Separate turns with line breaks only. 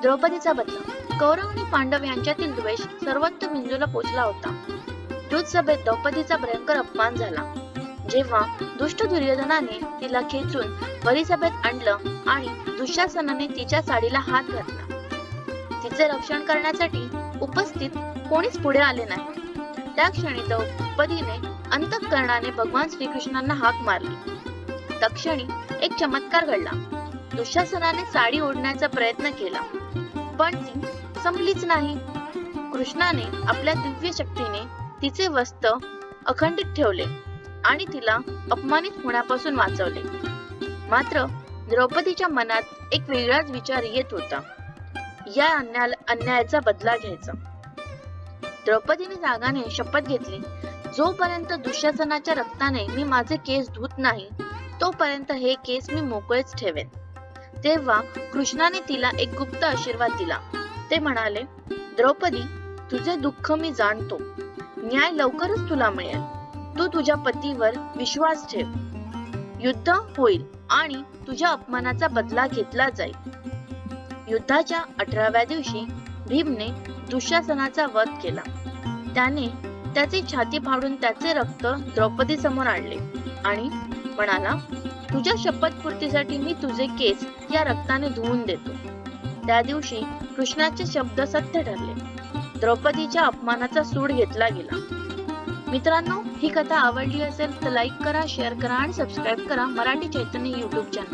द्रौपदीचा बदला. कौरव आणि पांडव यांच्यातील द्वेष सर्वत्र बिंदूला पोचला होता. दूत सभेत द्रौपदीचा भयंकर अपमान झाला. जेव्हा दुष्ट दुर्योधनाने तिला खेचून परिसभेत आणलं आणि दुःशासनाने तिच्या साडीला हात घातला. तिचे रक्षण करण्यासाठी उपस्थित कोणीच पुढे आले नाही. त्या क्षणी द्रौपदीने अंतःकरणाने भगवान श्रीकृष्णांना हाक मारली. तत्क्षणी एक चमत्कार घडला. दुःशासनाने साडी ओढण्याचा प्रयत्न केला, पण ती संपलीच नाही. कृष्णाने आपल्या दिव्य शक्तीने तिचे वस्त्र अखंडित ठेवले आणि तिला अपमानित होण्यापासून वाचवले. मात्र द्रौपदीच्या मनात एक वेगळाच विचार येत होता. या अन्यायाचा बदला घ्यायचा. द्रौपदीने रागाने शपथ घेतली, जोपर्यंत दुःशासनाच्या रक्ताने मी माझे केस धुत नाही तोपर्यंत हे केस मी मोकळेच ठेवेन. तेव्हा कृष्णाने तिला एक गुप्त आशीर्वाद दिला. ते म्हणाले, द्रौपदी, तुझे दुःख मी जाणतो. न्याय लवकरच तुला मिळेल. तू तुझ्या पतीवर विश्वास ठेव. युद्ध होईल आणि तुझ्या अपमानाचा बदला घेतला जाईल. युद्धाच्या 18व्या दिवशी भीमने दुःशासनाचा वध केला. त्याने त्याची छाती फाडून त्याचे रक्त द्रौपदी समोर आणले आणि म्हणाला, तुझ्या शपथपूर्तीसाठी मी तुझे केस या रक्ताने धुवून देतो. त्या दिवशी कृष्णाचे शब्द सत्य ठरले. द्रौपदीच्या अपमानाचा सूड घेतला गेला. मित्रांनो, ही कथा आवडली असेल तर लाईक करा, शेअर करा आणि सबस्क्राईब करा मराठी चैतन्य YouTube चॅनल.